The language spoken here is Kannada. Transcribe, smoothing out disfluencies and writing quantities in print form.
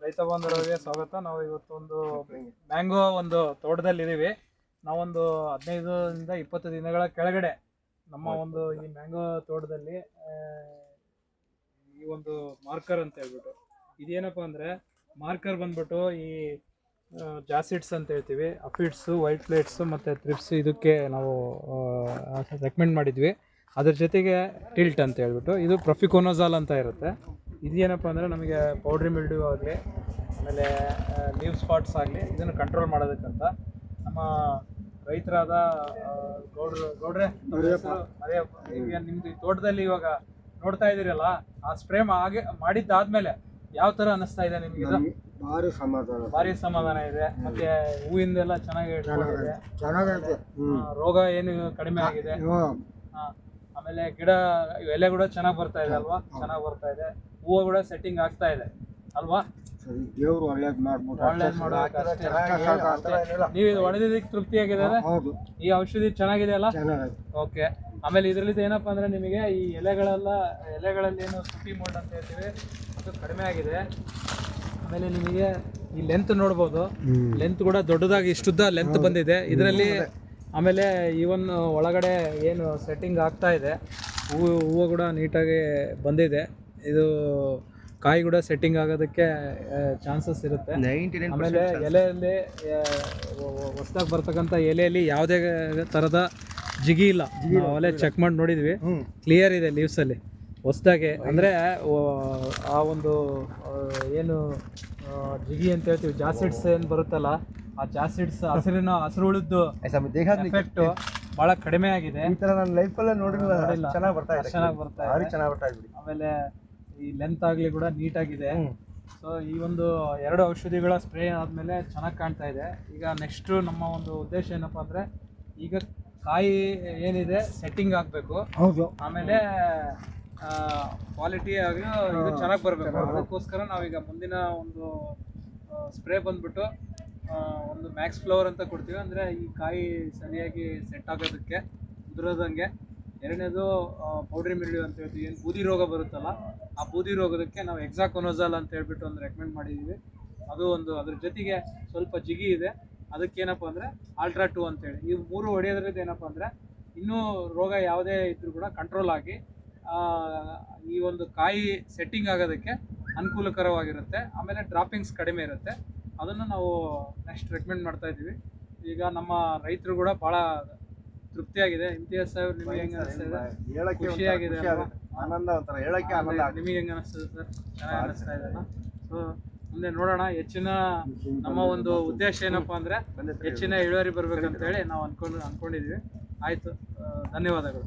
ರೈತ ಬಾಂಧವರಿಗೆ ಸ್ವಾಗತ. ನಾವು ಇವತ್ತು ಒಂದು ಮ್ಯಾಂಗೋ ಒಂದು ತೋಟದಲ್ಲಿ ಇದೀವಿ. ನಾವೊಂದು 15ರಿಂದ 20 ದಿನಗಳ ಕೆಳಗಡೆ ನಮ್ಮ ಒಂದು ಈ ಮ್ಯಾಂಗೋ ತೋಟದಲ್ಲಿ ಈ ಒಂದು ಮಾರ್ಕರ್ ಅಂತ ಹೇಳ್ಬಿಟ್ಟು, ಇದೇನಪ್ಪ ಅಂದ್ರೆ ಮಾರ್ಕರ್ ಬಂದ್ಬಿಟ್ಟು ಈ ಜಾಸಿಡ್ಸ್ ಅಂತ ಹೇಳ್ತೀವಿ, ಅಫಿಡ್ಸು, ವೈಟ್ ಪ್ಲೇಟ್ಸು ಮತ್ತು ಥ್ರಿಪ್ಸ್ ಇದಕ್ಕೆ ನಾವು ರೆಕಮೆಂಡ್ ಮಾಡಿದ್ವಿ. ಅದ್ರ ಜೊತೆಗೆ ಟಿಲ್ಟ್ ಅಂತ ಹೇಳ್ಬಿಟ್ಟು ಇದು ಪ್ರೊಫಿಕೋನೋಜಾಲ್ ಅಂತ ಇರುತ್ತೆ. ಇದೇನಪ್ಪ ಅಂದರೆ ನಮಗೆ ಪೌಡ್ರಿ ಮಿಲ್ಡ್ಯೂ ಆಗಲಿ ಆಮೇಲೆ ಲೀವ್ ಸ್ಪಾಟ್ಸ್ ಆಗಲಿ ಇದನ್ನು ಕಂಟ್ರೋಲ್ ಮಾಡೋದಕ್ಕಂತ ನಮ್ಮ ರೈತರಾದ ಗೌಡ್ರೆ ಈಗ ನಿಮ್ದು ತೋಟದಲ್ಲಿ ಇವಾಗ ನೋಡ್ತಾ ಇದ್ದೀರಲ್ಲ, ಆ ಸ್ಪ್ರೇ ಮಾಡಿದ್ದಾದ್ಮೇಲೆ ಯಾವ ಥರ ಅನ್ನಿಸ್ತಾ ಇದೆ ನಿಮಗೆ? ಭಾರಿ ಸಮಾಧಾನ ಇದೆ. ಮತ್ತೆ ಹೂವಿಂದೆಲ್ಲ ಚೆನ್ನಾಗಿದೆ, ರೋಗ ಏನು ಕಡಿಮೆ ಆಗಿದೆ. ಆಮೇಲೆ ಗಿಡ ಎಲೆ ಕೂಡ ಚೆನ್ನಾಗಿ ಬರ್ತಾ ಇದೆ ಅಲ್ವಾ? ಚೆನ್ನಾಗಿ ಬರ್ತಾ ಇದೆ, ಹೂವು ಕೂಡ ಸೆಟ್ಟಿಂಗ್ ಆಗ್ತಾ ಇದೆ ಅಲ್ವಾ? ದೇವ್ರು ಒಳ್ಳೇದ್ ನೀವು ಇದು ಹೊಡೆದಿದ್ದಕ್ಕೆ ತೃಪ್ತಿಯಾಗಿದ್ದಾರೆ? ಈ ಔಷಧಿ ಚೆನ್ನಾಗಿದೆ ಅಲ್ಲ? ಓಕೆ. ಆಮೇಲೆ ಇದರಲ್ಲಿ ಏನಪ್ಪಾ ಅಂದ್ರೆ ನಿಮಗೆ ಈ ಎಲೆಗಳಲ್ಲಿ ಏನು ಸುಟಿ ಮೋಲ್ಡ್ ಅಂತ ಹೇಳ್ತೀವಿ ಅದು ಕಡಿಮೆ ಆಗಿದೆ. ಆಮೇಲೆ ನಿಮಗೆ ಈ ಲೆಂತ್ ನೋಡ್ಬೋದು, ಲೆಂತ್ ಕೂಡ ದೊಡ್ಡದಾಗಿ ಇಷ್ಟುದ್ದ ಲೆಂತ್ ಬಂದಿದೆ ಇದರಲ್ಲಿ. ಆಮೇಲೆ ಈವನ್ ಒಳಗಡೆ ಏನು ಸೆಟ್ಟಿಂಗ್ ಆಗ್ತಾ ಇದೆ, ಹೂವು ಕೂಡ ನೀಟಾಗಿ ಬಂದಿದೆ. ಇದು ಕಾಯಿ ಕೂಡ ಸೆಟ್ಟಿಂಗ್ ಆಗೋದಕ್ಕೆ ಚಾನ್ಸಸ್ ಇರುತ್ತೆ. ಆಮೇಲೆ ಎಲೆಯಲ್ಲಿ ಹೊಸದಾಗಿ ಬರ್ತಕ್ಕಂಥ ಎಲೆಯಲ್ಲಿ ಯಾವುದೇ ಥರದ ಜಿಗಿ ಇಲ್ಲ. ಒಲೆ ಚೆಕ್ ಮಾಡಿ ನೋಡಿದ್ವಿ, ಕ್ಲಿಯರ್ ಇದೆ ಲೀವ್ಸಲ್ಲಿ ಹೊಸದಾಗಿ. ಅಂದರೆ ಆ ಒಂದು ಏನು ಜಿಗಿ ಅಂತ ಹೇಳ್ತೀವಿ, ಜಾಸಿಡ್ಸ್ ಏನು ಬರುತ್ತಲ್ಲ, ಆ ಜಾಸಿಡ್ಸ್ ಹಸಿರು ಉಳಿದ್ದು ಎಫೆಕ್ಟ್ ಬಹಳ ಕಡಿಮೆ ಆಗಿದೆ. ಈ ತರ ನನ್ನ ಲೈಫಲ್ಲೇ ನೋಡಿಲ್ಲ. ಚೆನ್ನಾಗಿ ಬರ್ತಾ ಇದೆ. ಆಮೇಲೆ ಈ ಲೆಂತ್ ಆಗಲಿ ಕೂಡ ನೀಟಾಗಿದೆ. ಸೊ ಈ ಒಂದು 2 ಔಷಧಿಗಳ ಸ್ಪ್ರೇ ಆದಮೇಲೆ ಚೆನ್ನಾಗಿ ಕಾಣ್ತಾ ಇದೆ. ಈಗ ನೆಕ್ಸ್ಟ್ ನಮ್ಮ ಒಂದು ಉದ್ದೇಶ ಏನಪ್ಪ ಅಂದರೆ, ಈಗ ಕಾಯಿ ಏನಿದೆ ಸೆಟ್ಟಿಂಗ್ ಆಗಬೇಕು. ಆಮೇಲೆ ಕ್ವಾಲಿಟಿ ಆಗಿ ಇದು ಚೆನ್ನಾಗಿ ಬರಬೇಕು. ಅದಕ್ಕೋಸ್ಕರ ನಾವೀಗ ಮುಂದಿನ ಒಂದು ಸ್ಪ್ರೇ ಬಂದ್ಬಿಟ್ಟು ಒಂದು ಮ್ಯಾಕ್ಸ್ ಫ್ಲವರ್ ಅಂತ ಕೊಡ್ತೀವಿ. ಅಂದರೆ ಈ ಕಾಯಿ ಸರಿಯಾಗಿ ಸೆಟ್ ಆಗೋದಕ್ಕೆ, ಉದುರೋದಂಗೆ. ಎರಡನೇದು ಪೌಡ್ರಿ ಮಿಲ್ಡ್ಯೂ ಅಂತ ಹೇಳ್ತೀವಿ, ಏನು ಬೂದಿ ರೋಗ ಬರುತ್ತಲ್ಲ, ಆ ಬೂದಿ ರೋಗದಕ್ಕೆ ನಾವು ಹೆಕ್ಸಾಕೊನೋಜಾಲ್ ಅಂತ ಹೇಳ್ಬಿಟ್ಟು ಒಂದು ರೆಕಮೆಂಡ್ ಮಾಡಿದ್ದೀವಿ. ಅದು ಒಂದು ಅದ್ರ ಜೊತೆಗೆ ಸ್ವಲ್ಪ ಜಿಗಿ ಇದೆ, ಅದಕ್ಕೇನಪ್ಪ ಅಂದರೆ ಅಲ್ಟ್ರಾ 2 ಅಂತೇಳಿ. ಇವು 3 ಹೊಡೆಯೋದ್ರಿಂದ ಏನಪ್ಪ ಅಂದರೆ ಇನ್ನೂ ರೋಗ ಯಾವುದೇ ಇದ್ರೂ ಕೂಡ ಕಂಟ್ರೋಲ್ ಆಗಿ ಈ ಒಂದು ಕಾಯಿ ಸೆಟ್ಟಿಂಗ್ ಆಗೋದಕ್ಕೆ ಅನುಕೂಲಕರವಾಗಿರುತ್ತೆ. ಆಮೇಲೆ ಡ್ರಾಪಿಂಗ್ಸ್ ಕಡಿಮೆ ಇರುತ್ತೆ. ಅದನ್ನು ನಾವು ನೆಕ್ಸ್ಟ್ ರೆಕಮೆಂಡ್ ಮಾಡ್ತಾ ಇದ್ದೀವಿ. ಈಗ ನಮ್ಮ ರೈತರು ಕೂಡ ಭಾಳ ತೃಪ್ತಿಯಾಗಿದೆ. ಇಮ್ತಿಯಾಜ್ ಸಾಹೇಬ್, ನಿಮಗೆ ಹೆಂಗೆ ಅನಿಸ್ತಾ ಇದೆ? ಖುಷಿಯಾಗಿದೆ ಅಲ್ವಾ? ಆನಂದ ಒಂಥರ ಹೇಳಕ್ಕೆ ಆನಂದ. ನಿಮಗೆ ಹೆಂಗೆ ಅನಿಸ್ತದೆ ಸರ್? ಚೆನ್ನಾಗಿ ಅನಿಸ್ತಾ ಇದೆಯಲ್ಲ? ಸೊ ಮುಂದೆ ನೋಡೋಣ. ಹೆಚ್ಚಿನ ನಮ್ಮ ಒಂದು ಉದ್ದೇಶ ಏನಪ್ಪ ಅಂದರೆ ಹೆಚ್ಚಿನ ಇಳುವರಿ ಬರ್ಬೇಕಂತೇಳಿ ನಾವು ಅಂದ್ಕೊಂಡಿದ್ದೀವಿ. ಆಯಿತು, ಧನ್ಯವಾದಗಳು.